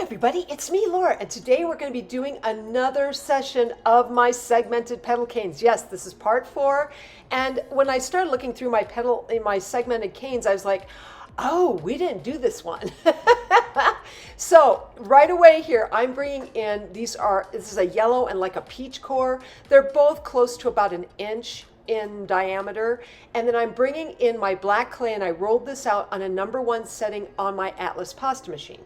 everybody, it's me, Laura, and today we're going to be doing another session of my segmented petal canes. Yes, this is part 4, and when I started looking through my segmented canes, I was like, oh, we didn't do this one. So right away here, I'm bringing in, this is a yellow and like a peach core. They're both close to about an inch in diameter, and then I'm bringing in my black clay, and I rolled this out on a #1 setting on my Atlas pasta machine.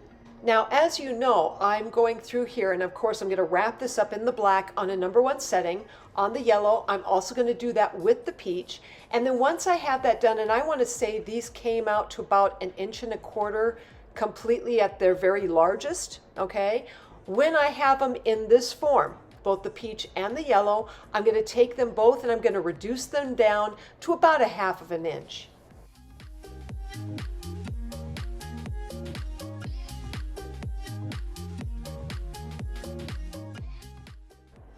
Now, as you know, I'm going through here, and of course I'm going to wrap this up in the black on a #1 setting. On the yellow, I'm also going to do that with the peach. And then once I have that done, and I want to say these came out to about 1.25 inches completely at their very largest, okay? When I have them in this form, both the peach and the yellow, I'm going to take them both and I'm going to reduce them down to about 1/2 inch.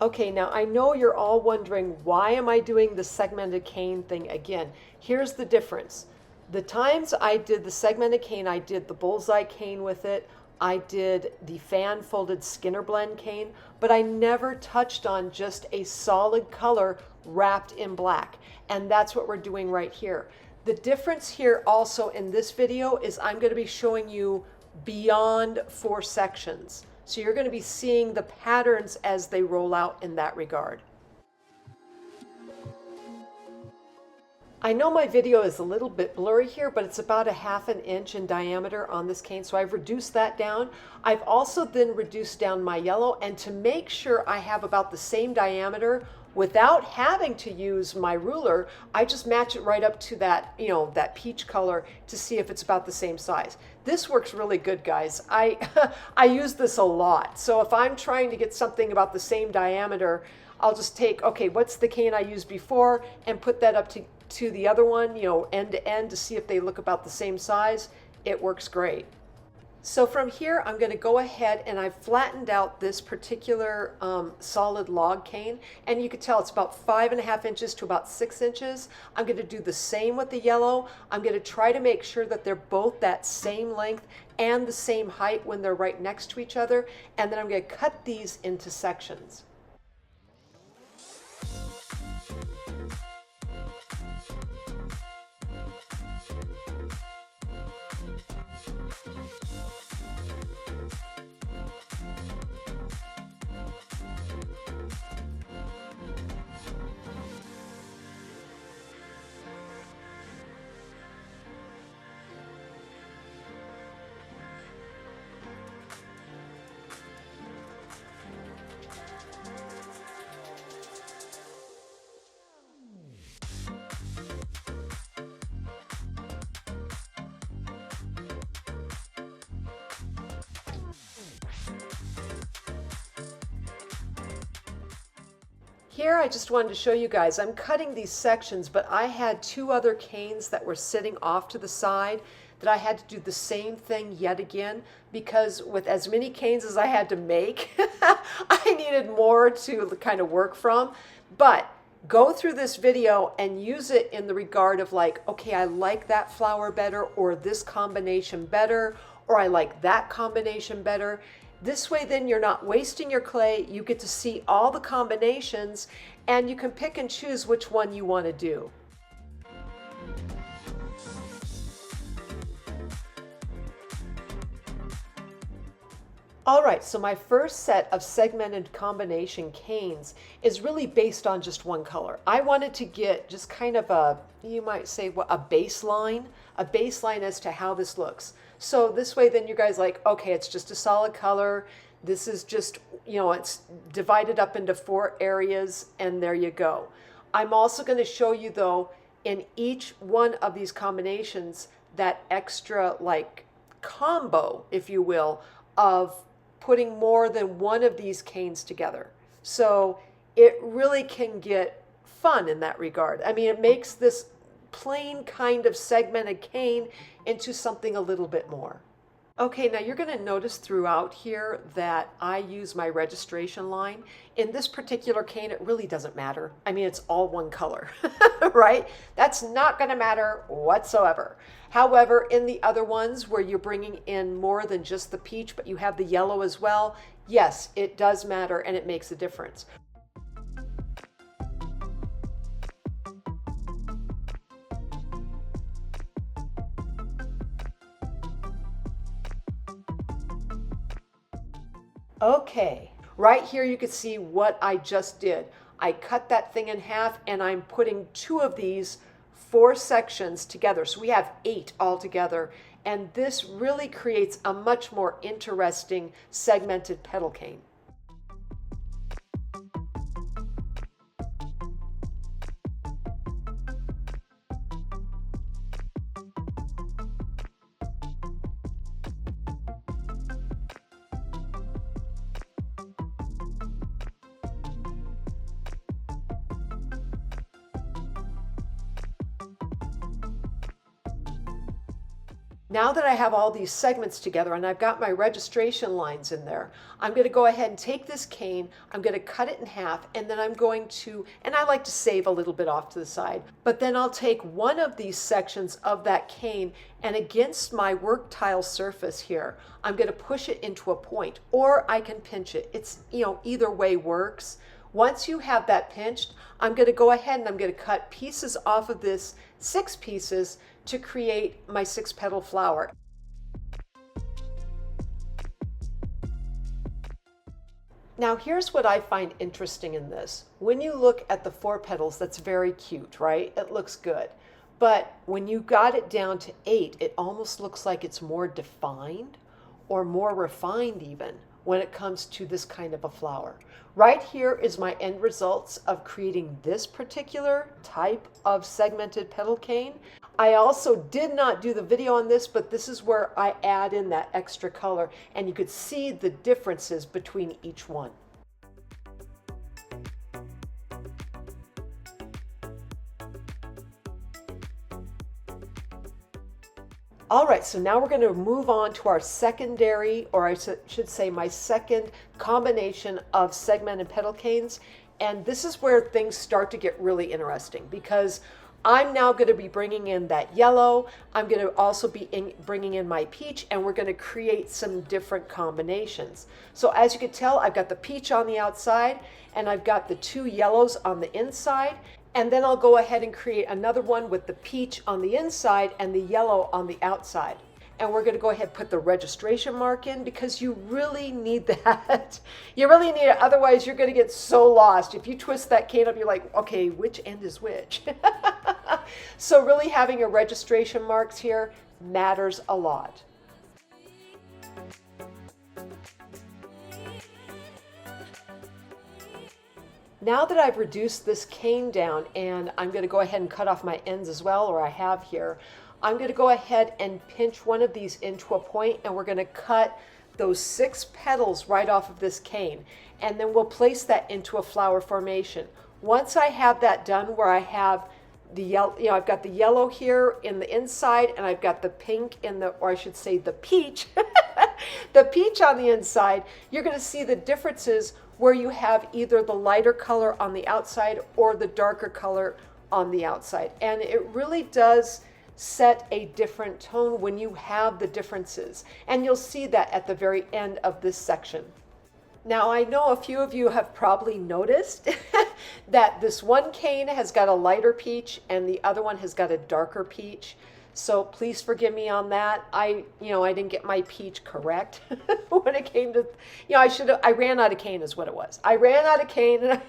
Okay, now I know you're all wondering, why am I doing the segmented cane thing again? Here's the difference. The times I did the segmented cane, I did the bullseye cane with it, I did the fan folded Skinner blend cane, but I never touched on just a solid color wrapped in black. And that's what we're doing right here. The difference here also in this video is I'm going to be showing you beyond 4 sections. So you're going to be seeing the patterns as they roll out in that regard. I know my video is a little bit blurry here, but it's about 1/2 inch in diameter on this cane, so I've reduced that down. I've also then reduced down my yellow, and to make sure I have about the same diameter without having to use my ruler, I just match it right up to that, that peach color to see if it's about the same size. This works really good, guys. I use this a lot. So if I'm trying to get something about the same diameter, I'll just take, okay, what's the cane I used before, and put that up to the other one, end to end, to see if they look about the same size. It works great. So from here, I'm going to go ahead and I've flattened out this particular solid log cane, and you can tell it's about 5.5 inches to about 6 inches. I'm going to do the same with the yellow. I'm going to try to make sure that they're both that same length and the same height when they're right next to each other, and then I'm going to cut these into sections. Here I just wanted to show you guys, I'm cutting these sections, but I had 2 other canes that were sitting off to the side that I had to do the same thing yet again, because with as many canes as I had to make, I needed more to kind of work from. But go through this video and use it in the regard of like, okay, I like that flower better, or this combination better, or I like that combination better. This way then you're not wasting your clay, you get to see all the combinations, and you can pick and choose which one you want to do. Alright, so my first set of segmented combination canes is really based on just one color. I wanted to get just kind of a, you might say, a baseline as to how this looks. So this way then you guys like, okay, it's just a solid color. This is just, it's divided up into 4 areas, and there you go. I'm also going to show you though, in each one of these combinations, that extra like combo, if you will, of putting more than one of these canes together. So it really can get fun in that regard. I mean, it makes this plain kind of segmented cane into something a little bit more. Okay, now you're going to notice throughout here that I use my registration line. In this particular cane, it really doesn't matter. I mean, it's all one color, right? That's not going to matter whatsoever. However, in the other ones where you're bringing in more than just the peach, but you have the yellow as well, yes, it does matter and it makes a difference. Okay, right here you can see what I just did. I cut that thing in half and I'm putting two of these 4 sections together. So we have 8 altogether. And this really creates a much more interesting segmented petal cane. Now that I have all these segments together and I've got my registration lines in there, I'm going to go ahead and take this cane, I'm going to cut it in half, and then I'm going to, and I like to save a little bit off to the side, but then I'll take one of these sections of that cane and against my work tile surface here, I'm going to push it into a point, or I can pinch it. It's, either way works. Once you have that pinched, I'm going to go ahead and I'm going to cut pieces off of this 6 pieces to create my 6-petal flower. Now here's what I find interesting in this. When you look at the 4 petals, that's very cute, right? It looks good. But when you got it down to 8, it almost looks like it's more defined or more refined even when it comes to this kind of a flower. Right here is my end results of creating this particular type of segmented petal cane. I also did not do the video on this, but this is where I add in that extra color and you could see the differences between each one. All right, so now we're going to move on to our secondary, or I should say my second combination of segmented petal canes. And this is where things start to get really interesting because I'm now going to be bringing in that yellow. I'm going to also be bringing in my peach, and we're going to create some different combinations. So as you can tell, I've got the peach on the outside and I've got the 2 yellows on the inside. And then I'll go ahead and create another one with the peach on the inside and the yellow on the outside. And we're going to go ahead and put the registration mark in because you really need that. You really need it. Otherwise, you're going to get so lost. If you twist that cane up, you're like, okay, which end is which? So really having a registration marks here matters a lot. Now that I've reduced this cane down, and I'm going to go ahead and cut off my ends as well, or I have here, I'm going to go ahead and pinch one of these into a point, and we're going to cut those 6 petals right off of this cane, and then we'll place that into a flower formation. Once I have that done, where I have the yellow, I've got the yellow here in the inside, and I've got the pink in the, or I should say the peach, the peach on the inside, you're going to see the differences where you have either the lighter color on the outside or the darker color on the outside. And it really does set a different tone when you have the differences. And you'll see that at the very end of this section. Now I know a few of you have probably noticed that this one cane has got a lighter peach and the other one has got a darker peach. So please forgive me on that. I didn't get my peach correct when it came to, I ran out of cane is what it was. I ran out of cane and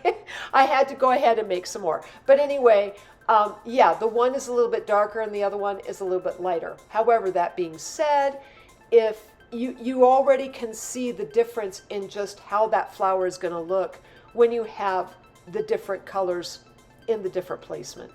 I had to go ahead and make some more. But anyway, yeah, the one is a little bit darker and the other one is a little bit lighter. However, that being said, if you already can see the difference in just how that flower is going to look when you have the different colors in the different placement.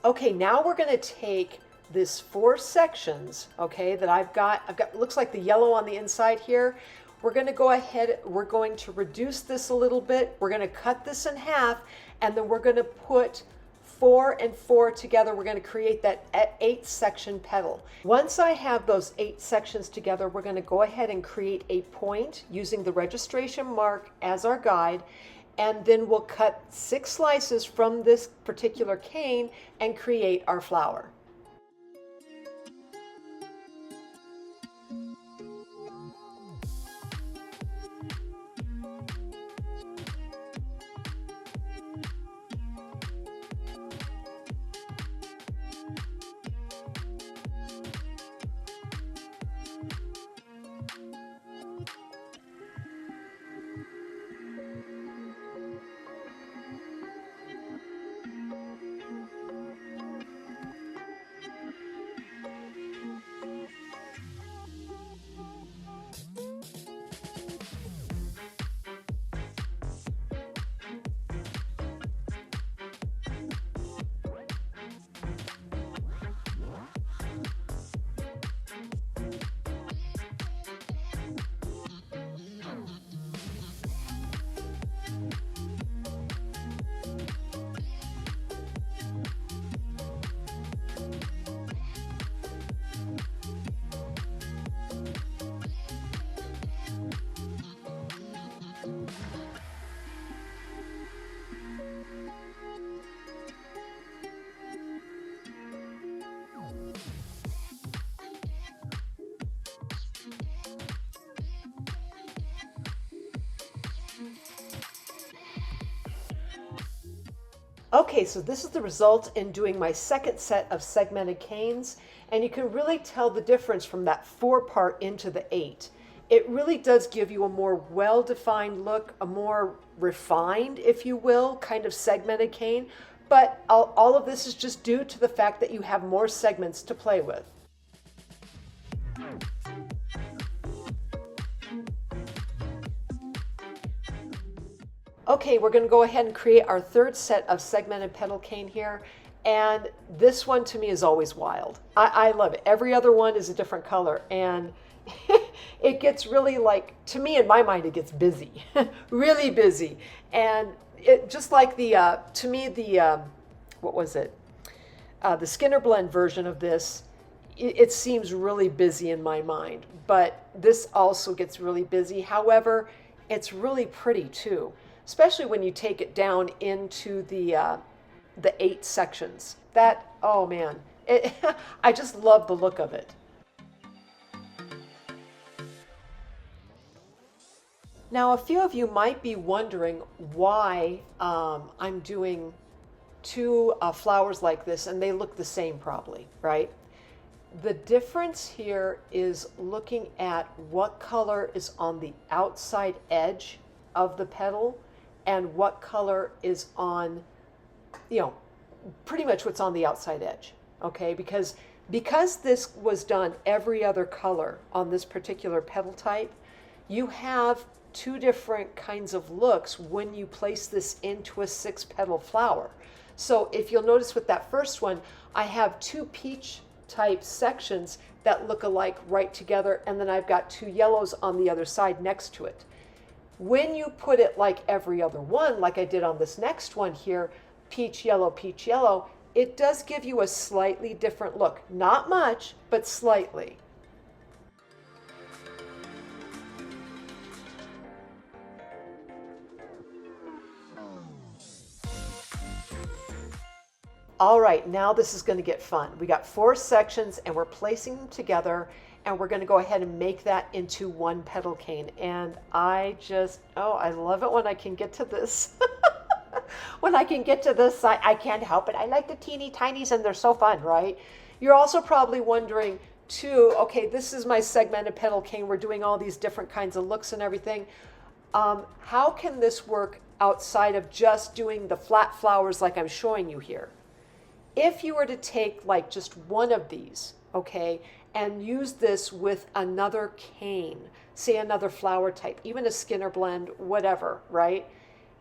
Okay, now we're going to take this 4 sections, okay, that I've got, looks like the yellow on the inside here. We're going to go ahead, we're going to reduce this a little bit. We're going to cut this in half, and then we're going to put 4 and 4 together, we're going to create that 8 section petal. Once I have those 8 sections together, we're going to go ahead and create a point using the registration mark as our guide, and then we'll cut 6 slices from this particular cane and create our flower. Okay, so this is the result in doing my second set of segmented canes, and you can really tell the difference from that 4 part into the 8. It really does give you a more well-defined look, a more refined, if you will, kind of segmented cane, but all of this is just due to the fact that you have more segments to play with. Okay, we're going to go ahead and create our third set of segmented petal cane here. And this one to me is always wild. I love it. Every other one is a different color. And it gets really, like, to me, in my mind, it gets busy, really busy. And it just like to me, what was it? The Skinner Blend version of this, it seems really busy in my mind. But this also gets really busy. However, it's really pretty too, especially when you take it down into the 8 sections. That, oh man, I just love the look of it. Now, a few of you might be wondering why I'm doing 2 flowers like this, and they look the same probably, right? The difference here is looking at what color is on the outside edge of the petal and what color is on, pretty much what's on the outside edge, okay? Because this was done every other color on this particular petal type, you have 2 different kinds of looks when you place this into a 6-petal flower. So if you'll notice with that first one, I have 2 peach type sections that look alike right together, and then I've got 2 yellows on the other side next to it. When you put it like every other one, like I did on this next one here, peach yellow, it does give you a slightly different look. Not much, but slightly. All right, now this is going to get fun. We got 4 sections and we're placing them together, and we're going to go ahead and make that into 1 petal cane. And I love it when I can get to this. When I can get to this, I can't help it. I like the teeny tinies and they're so fun, right? You're also probably wondering too, okay, this is my segmented petal cane. We're doing all these different kinds of looks and everything. How can this work outside of just doing the flat flowers like I'm showing you here? If you were to take like just one of these, okay, and use this with another cane, say another flower type, even a Skinner Blend, whatever, right?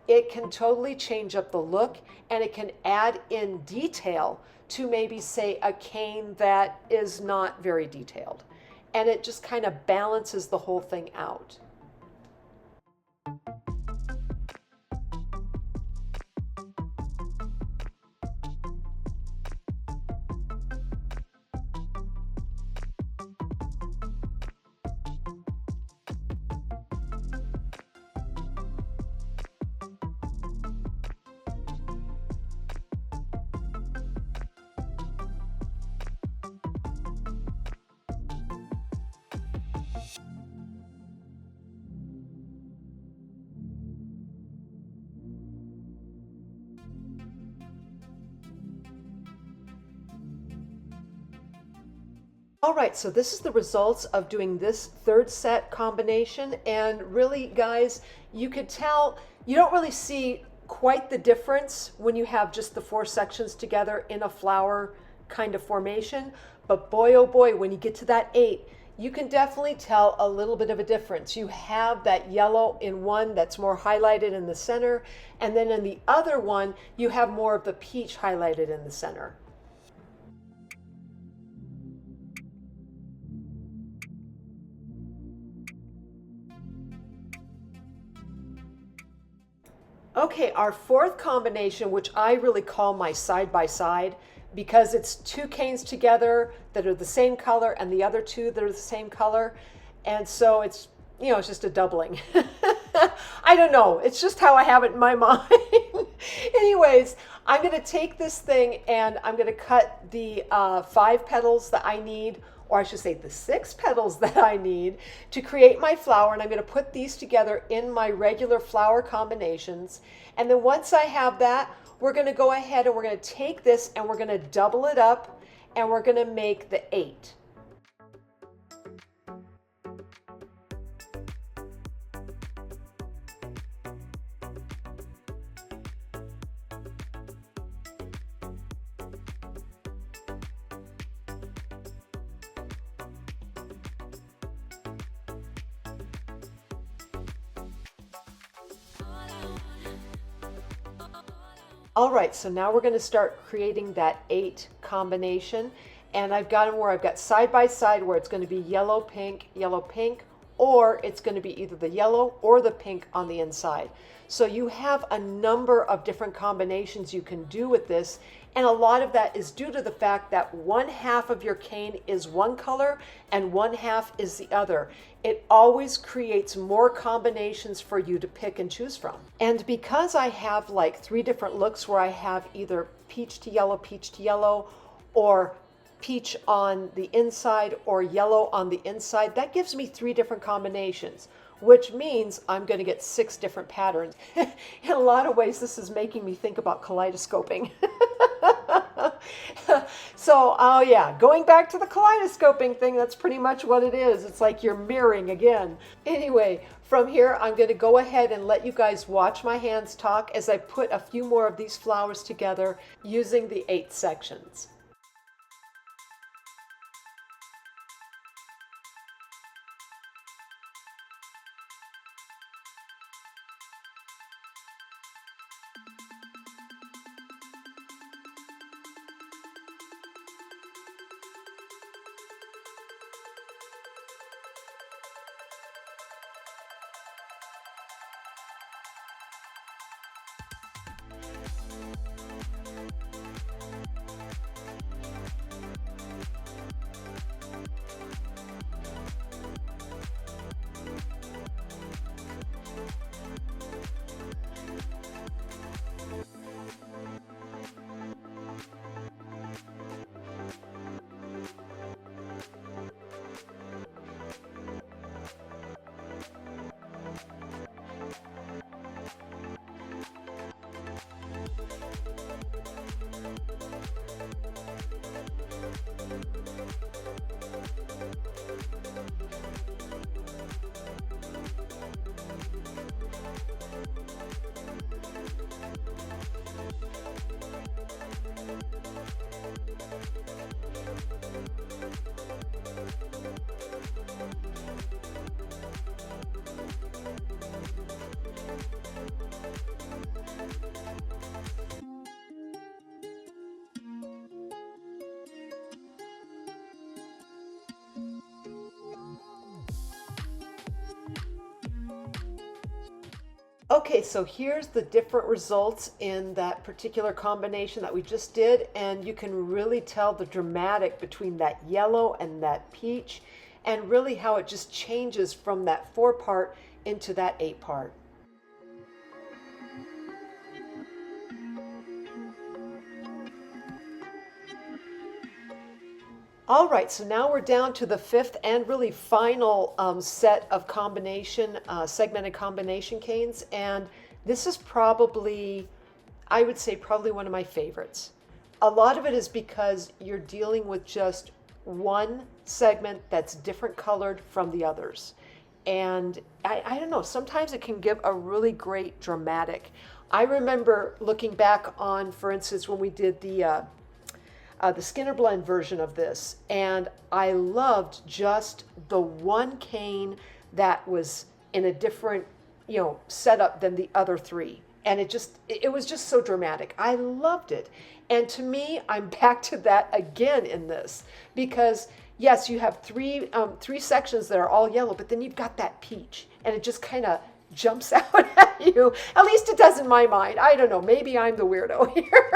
It can totally change up the look, and it can add in detail to maybe say a cane that is not very detailed. And it just kind of balances the whole thing out. All right, so this is the results of doing this third set combination. And really, guys, you could tell you don't really see quite the difference when you have just the four sections together in a flower kind of formation. But boy, oh boy, when you get to that 8, you can definitely tell a little bit of a difference. You have that yellow in one that's more highlighted in the center, and then in the other one, you have more of the peach highlighted in the center. Okay, our fourth combination, which I really call my side by side, because it's two canes together that are the same color and the other two that are the same color. And so it's, it's just a doubling. I don't know. It's just how I have it in my mind. Anyways, I'm going to take this thing and I'm going to cut the 5 petals that I need, or I should say the 6 petals that I need to create my flower. And I'm going to put these together in my regular flower combinations. And then once I have that, we're going to go ahead and we're going to take this and we're going to double it up and we're going to make the 8. All right, so now we're going to start creating that 8 combination. And I've got them where I've got side by side where it's going to be yellow, pink, or it's going to be either the yellow or the pink on the inside. So you have a number of different combinations you can do with this. And a lot of that is due to the fact that one half of your cane is one color and one half is the other. It always creates more combinations for you to pick and choose from. And because I have like 3 different looks where I have either peach to yellow, or peach on the inside or yellow on the inside, that gives me 3 different combinations, which means I'm going to get 6 different patterns. In a lot of ways, this is making me think about kaleidoscoping. So, oh yeah, going back to the kaleidoscoping thing, that's pretty much what it is. It's like you're mirroring again. Anyway, from here, I'm going to go ahead and let you guys watch my hands talk as I put a few more of these flowers together using the 8 sections. Okay, so here's the different results in that particular combination that we just did, and you can really tell the dramatic between that yellow and that peach, and really how it just changes from that 4-part into that 8-part. All right, so now we're down to the 5th and really final set of segmented combination canes. And this is probably, I would say, probably one of my favorites. A lot of it is because you're dealing with just one segment that's different colored from the others. And I don't know, sometimes it can give a really great dramatic. I remember looking back on, for instance, when we did the Skinner blend version of this, and I loved just the one cane that was in a different, setup than the other three. And it was just so dramatic. I loved it. And to me, I'm back to that again in this, because yes, you have three sections that are all yellow, but then you've got that peach, and it just kind of jumps out at you. At least it does in my mind. I don't know. Maybe I'm the weirdo here.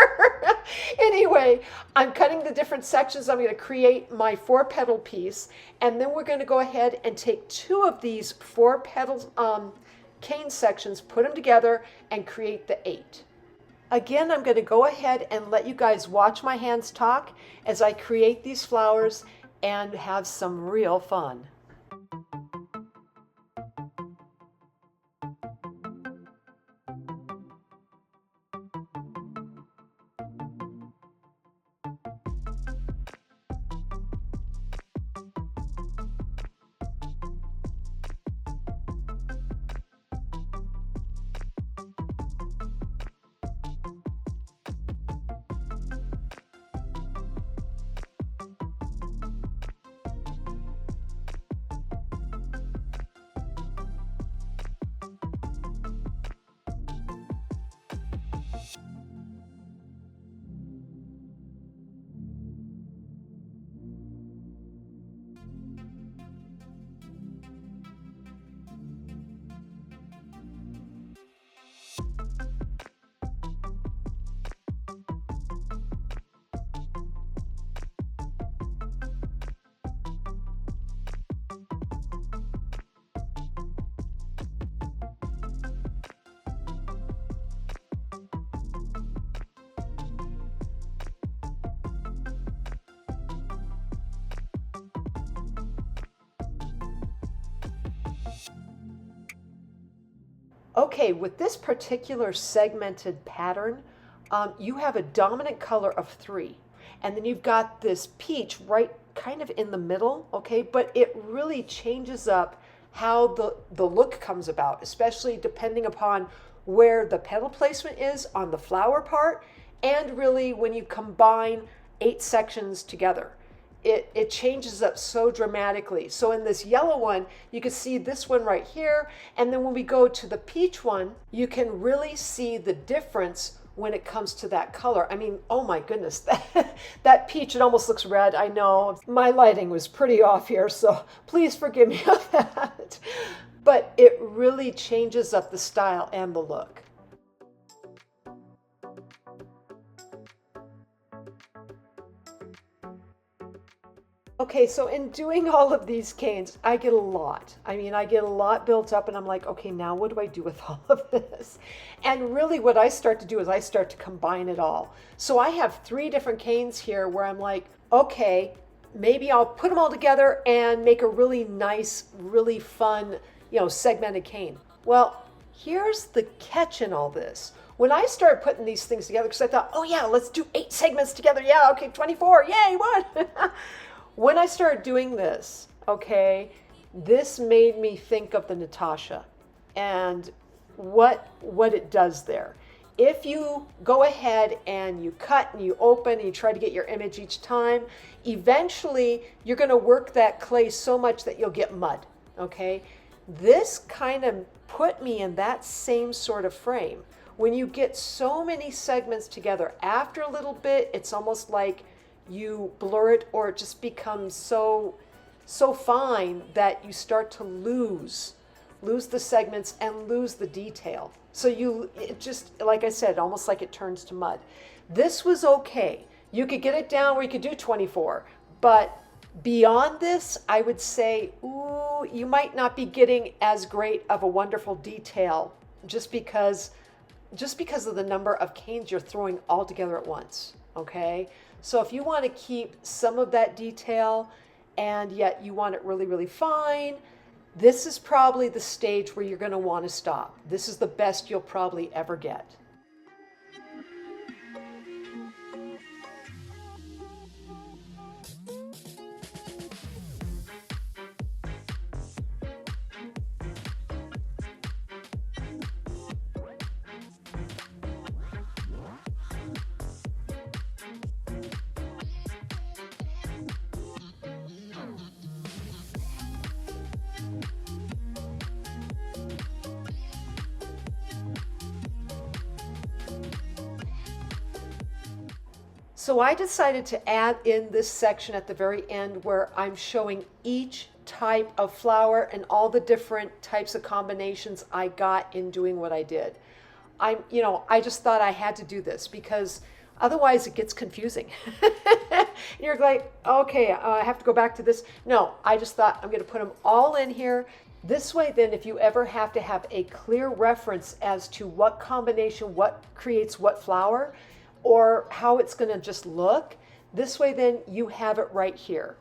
Anyway, I'm cutting the different sections. I'm going to create my 4-petal piece, and then we're going to go ahead and take 2 of these 4-petal cane sections, put them together, and create the 8. Again, I'm going to go ahead and let you guys watch my hands talk as I create these flowers and have some real fun. Okay, with this particular segmented pattern, you have a dominant color of 3. And then you've got this peach right kind of in the middle, okay? But it really changes up how the look comes about, especially depending upon where the petal placement is on the flower part, and really when you combine 8 sections together. It changes up so dramatically. So in this yellow one, you can see this one right here. And then when we go to the peach one, you can really see the difference when it comes to that color. I mean, oh my goodness, that peach, it almost looks red. I know my lighting was pretty off here, so please forgive me of that. But it really changes up the style and the look. Okay, so in doing all of these canes, I get a lot. I mean, I get a lot built up, and I'm like, okay, now what do I do with all of this? And really what I start to do is I start to combine it all. So I have 3 different canes here where I'm like, okay, maybe I'll put them all together and make a really nice, really fun, segmented cane. Well, here's the catch in all this. When I started putting these things together, because I thought, oh yeah, let's do 8 segments together. Yeah, okay, 24, yay, what? When I started doing this, okay, this made me think of the Natasha and what it does there. If you go ahead and you cut and you open and you try to get your image each time, eventually you're going to work that clay so much that you'll get mud, okay? This kind of put me in that same sort of frame. When you get so many segments together, after a little bit, it's almost like you blur it, or it just becomes so fine that you start to lose the segments and lose the detail. So it just, like I said, almost like it turns to mud. This was okay. You could get it down where you could do 24, but beyond this, I would say, ooh, you might not be getting as great of a wonderful detail just because of the number of canes you're throwing all together at once, okay? So if you want to keep some of that detail and yet you want it really, really fine, this is probably the stage where you're going to want to stop. This is the best you'll probably ever get. So I decided to add in this section at the very end where I'm showing each type of flower and all the different types of combinations I got in doing what I did. I just thought I had to do this because otherwise it gets confusing. You're like, okay, I have to go back to this. No, I just thought I'm going to put them all in here. This way, then, if you ever have to have a clear reference as to what combination, what creates what flower, or how it's going to just look, this way, then, you have it right here.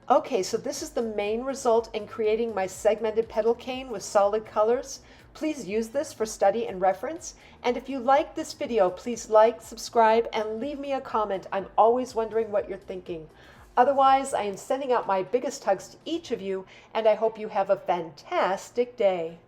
Okay, so this is the main result in creating my segmented petal cane with solid colors. Please use this for study and reference. And if you like this video, please like, subscribe, and leave me a comment. I'm always wondering what you're thinking. Otherwise, I am sending out my biggest hugs to each of you, and I hope you have a fantastic day.